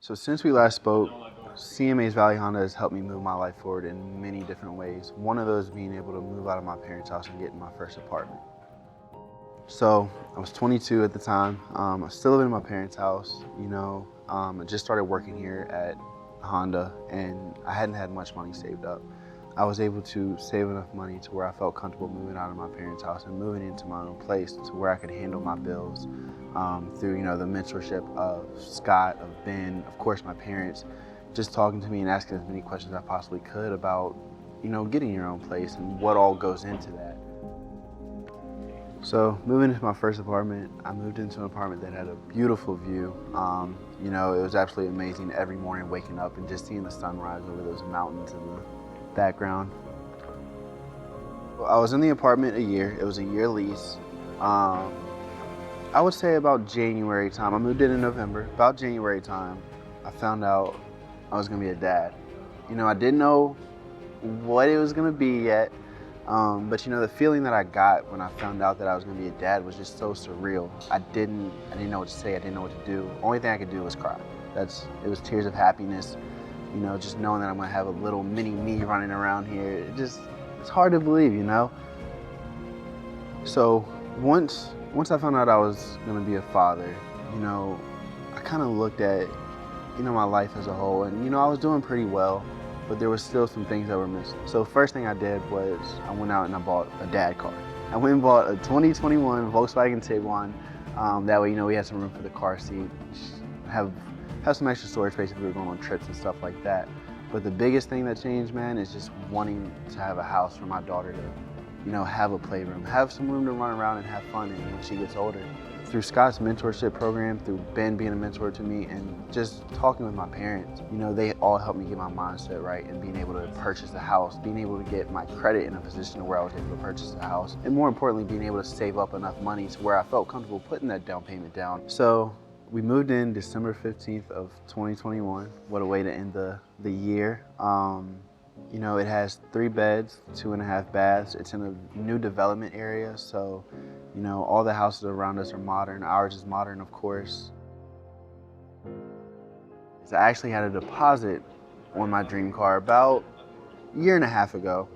So since we last spoke, CMA's Valley Honda has helped me move my life forward in many different ways. One of those being able to move out of my parents' house and get in my first apartment. So I was 22 at the time. I was still living in my parents' house. I just started working here at Honda, and I hadn't had much money saved up. I was able to save enough money to where I felt comfortable moving out of my parents' house and moving into my own place to where I could handle my bills through, the mentorship of Scott, of Ben, of course, my parents, just talking to me and asking as many questions as I possibly could about, getting your own place and what all goes into that. So moving into my first apartment, I moved into an apartment that had a beautiful view. It was absolutely amazing every morning waking up and just seeing the sunrise over those mountains in the background. Well, I was in the apartment a year. It was a year lease. I would say about January time. I moved in November. About January time, I found out I was gonna be a dad. I didn't know what it was gonna be yet. But the feeling that I got when I found out that I was gonna be a dad was just so surreal. I didn't know what to say. I didn't know what to do. Only thing I could do was cry. It was tears of happiness. Just knowing that I'm gonna have a little mini me running around here. It's hard to believe. So once I found out I was gonna be a father, I kind of looked at my life as a whole, and I was doing pretty well, but there was still some things that were missing. So first thing I did was I went out and I bought a dad car. I went and bought a 2021 Volkswagen Tiguan. That way, we had some room for the car seat, have some extra storage space if we were going on trips and stuff like that. But the biggest thing that changed, man, is just wanting to have a house for my daughter to, have a playroom, have some room to run around and have fun in when she gets older. Through Scott's mentorship program, through Ben being a mentor to me, and just talking with my parents, they all helped me get my mindset right and being able to purchase a house, being able to get my credit in a position where I was able to purchase a house, and more importantly, being able to save up enough money to where I felt comfortable putting that down payment down. So we moved in December 15th of 2021. What a way to end the year. It has 3 beds, 2.5 baths. It's in a new development area, so all the houses around us are modern. Ours is modern, of course. So I actually had a deposit on my dream car about a year and a half ago.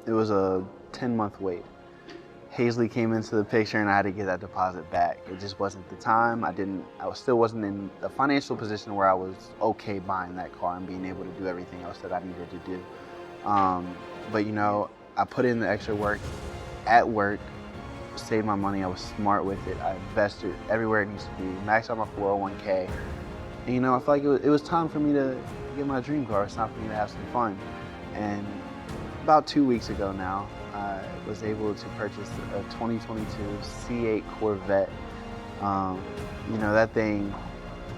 It was a 10-month wait. Hazley came into the picture and I had to get that deposit back. It just wasn't the time. Still wasn't in a financial position where I was okay buying that car and being able to do everything else that I needed to do. But I put in the extra work at work, saved my money. I was smart with it. I invested everywhere it needs to be, maxed out my 401k. And I felt like it was time for me to get my dream car. It's time for me to have some fun. And about 2 weeks ago now, I was able to purchase a 2022 C8 Corvette. That thing,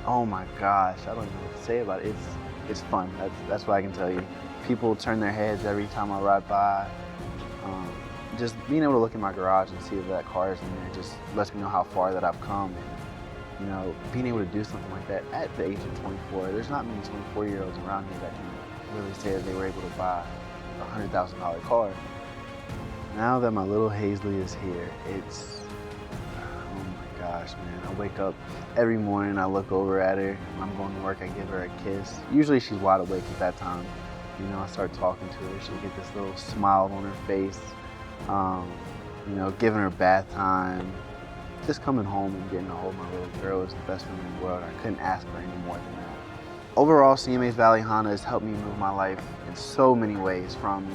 oh my gosh, I don't even know what to say about it. It's fun. That's what I can tell you. People turn their heads every time I ride by. Just being able to look in my garage and see if that car is in there just lets me know how far that I've come. And, being able to do something like that at the age of 24, there's not many 24-year-olds around here that can really say that they were able to buy a $100,000 car. Now that my little Hazley is here, oh my gosh, man. I wake up every morning, I look over at her. When I'm going to work, I give her a kiss. Usually she's wide awake at that time. I start talking to her, she'll get this little smile on her face. Giving her bath time. Just coming home and getting to hold my little girl is the best feeling in the world. I couldn't ask for any more than that. Overall, CMA's Valley Honda has helped me move my life in so many ways, from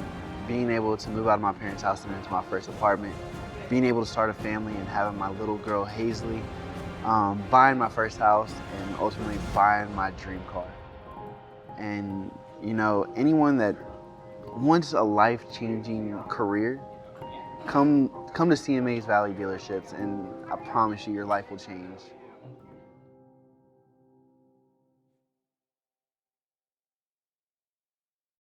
being able to move out of my parents' house and into my first apartment, being able to start a family and having my little girl Hazley, buying my first house, and ultimately buying my dream car. And anyone that wants a life-changing career, come to CMA's Valley dealerships, and I promise you your life will change.